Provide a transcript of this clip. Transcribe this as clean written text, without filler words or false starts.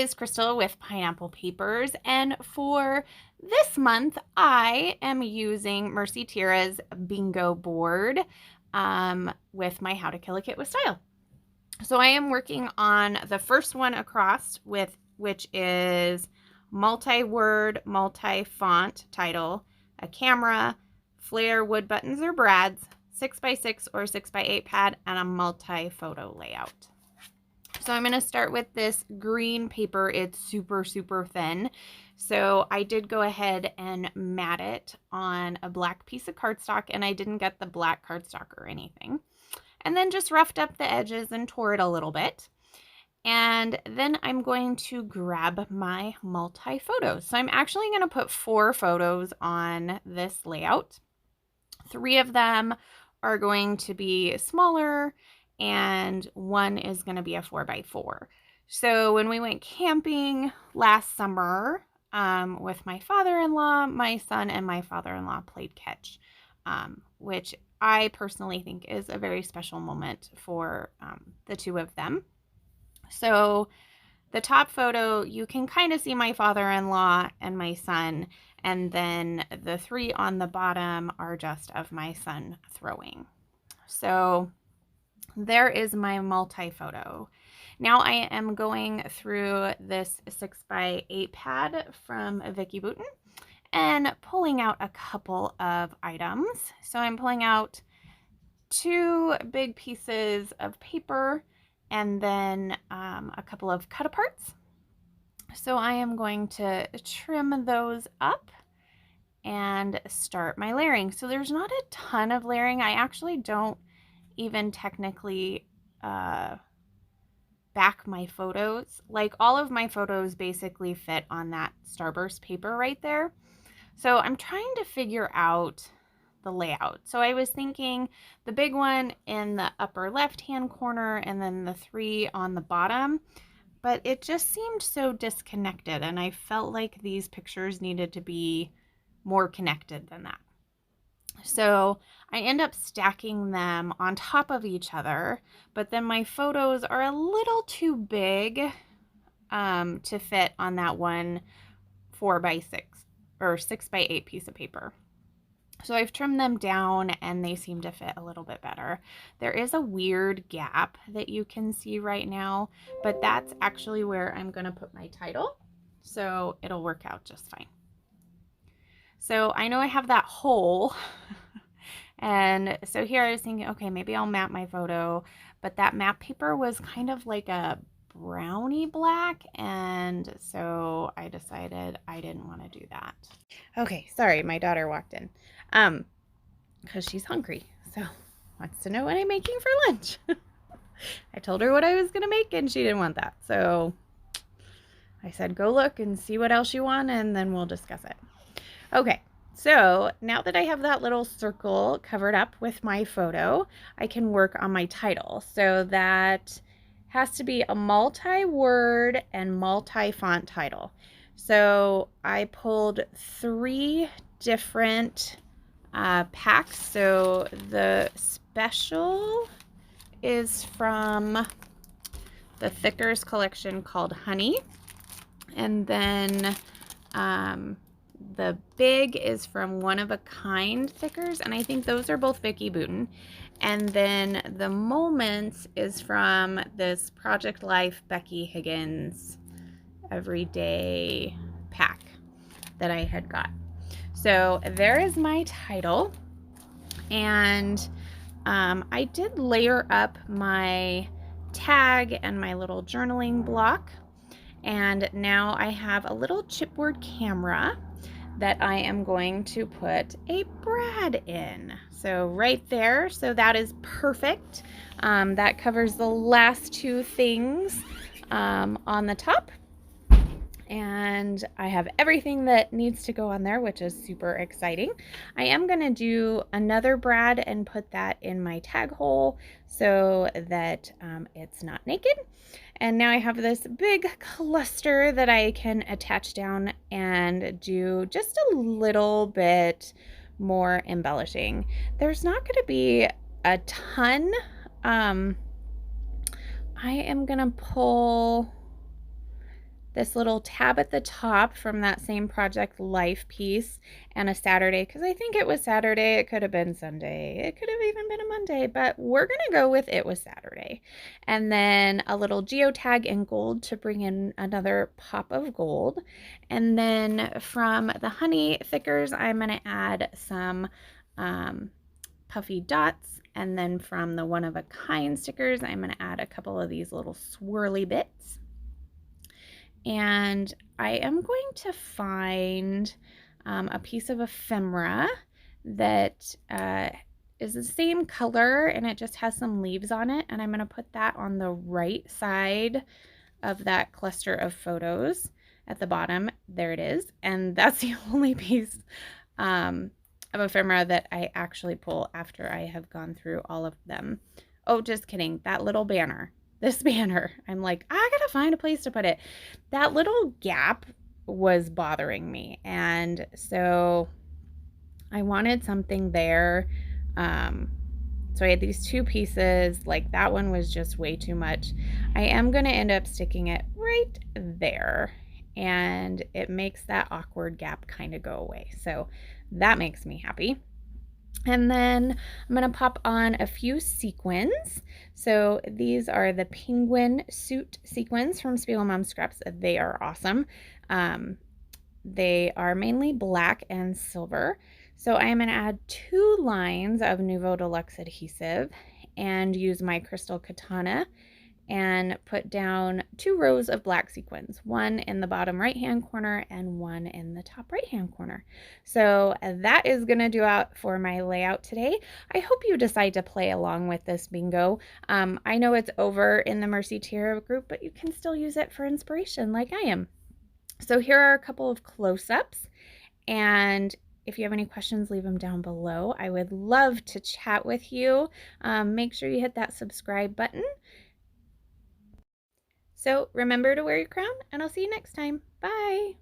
is Crystal with Pineapple Papers, and for this month I am using Mercy Tira's bingo board with my How to Kill a Kit with Style. So I am working on the first one across, which is multi-word, multi-font title, a camera, flare wood buttons or brads, 6x6 or 6x8 pad, and a multi-photo layout. So I'm going to start with this green paper. It's super, super thin. So I did go ahead and mat it on a black piece of cardstock, and I didn't get the black cardstock or anything. And then just roughed up the edges and tore it a little bit. And then I'm going to grab my multi-photos. So I'm actually going to put 4 photos on this layout. 3 of them are going to be smaller, and 1 is going to be a 4x4. So when we went camping last summer with my father-in-law, my son and my father-in-law played catch, which I personally think is a very special moment for the 2 of them. So the top photo, you can kind of see my father-in-law and my son, and then the 3 on the bottom are just of my son throwing. So there is my multi-photo. Now I am going through this 6x8 pad from Vicki Boutin and pulling out a couple of items. So I'm pulling out 2 big pieces of paper and then a couple of cut aparts. So I am going to trim those up and start my layering. So there's not a ton of layering. I actually don't even technically back my photos. Like, all of my photos basically fit on that Starburst paper right there. So I'm trying to figure out the layout. So I was thinking the big one in the upper left hand corner and then the 3 on the bottom, but it just seemed so disconnected, and I felt like these pictures needed to be more connected than that. So I end up stacking them on top of each other, but then my photos are a little too big to fit on that one 4x6 or 6x8 piece of paper. So I've trimmed them down and they seem to fit a little bit better. There is a weird gap that you can see right now, but that's actually where I'm going to put my title. So it'll work out just fine. So I know I have that hole. And so here I was thinking, okay, maybe I'll map my photo, but that map paper was kind of like a brownie black, and so I decided I didn't want to do that. Okay, sorry, my daughter walked in because she's hungry, so wants to know what I'm making for lunch. I told her what I was gonna make and she didn't want that, so I said go look and see what else you want and then we'll discuss it. Okay, so now that I have that little circle covered up with my photo, I can work on my title. So that has to be a multi-word and multi-font title. So I pulled 3 different packs. So the special is from the Thickers collection called Honey. And then the big is from One of a Kind Thickers, and I think those are both Vicki Boutin. And then the Moments is from this Project Life Becky Higgins everyday pack that I had got. So there is my title, and I did layer up my tag and my little journaling block, and now I have a little chipboard camera that I am going to put a brad in. So right there, so that is perfect. That covers the last 2 things on the top. And I have everything that needs to go on there, which is super exciting. I am going to do another brad and put that in my tag hole so that it's not naked. And now I have this big cluster that I can attach down and do just a little bit more embellishing. There's not going to be a ton. I am going to pull this little tab at the top from that same Project Life piece, and a Saturday, because I think it was Saturday. It could have been Sunday. It could have even been a Monday, but we're going to go with it was Saturday. And then a little geotag in gold to bring in another pop of gold. And then from the Honey Thickers, I'm going to add some puffy dots. And then from the One of a Kind stickers, I'm going to add a couple of these little swirly bits. And I am going to find a piece of ephemera that is the same color, and it just has some leaves on it, and I'm going to put that on the right side of that cluster of photos at the bottom. There it is, and that's the only piece of ephemera that I actually pull after I have gone through all of them. Oh, just kidding. That little banner. This banner, I'm like, I gotta find a place to put it. That little gap was bothering me, and so I wanted something there. So I had these two pieces. Like, that one was just way too much. I am gonna end up sticking it right there, and it makes that awkward gap kind of go away. So that makes me happy. And then I'm going to pop on a few sequins. So these are the penguin suit sequins from Spiegel Mom Scraps. They are awesome. They are mainly black and silver. So I'm going to add 2 lines of Nuvo Deluxe adhesive and use my Crystal Katana and put down 2 rows of black sequins, one in the bottom right hand corner and one in the top right hand corner. So that is going to do it for my layout today. I hope you decide to play along with this bingo. I know it's over in the Mercy Tiara group, but you can still use it for inspiration like I am. So here are a couple of close-ups, and if you have any questions, leave them down below. I would love to chat with you. Make sure you hit that subscribe button. So remember to wear your crown, and I'll see you next time. Bye.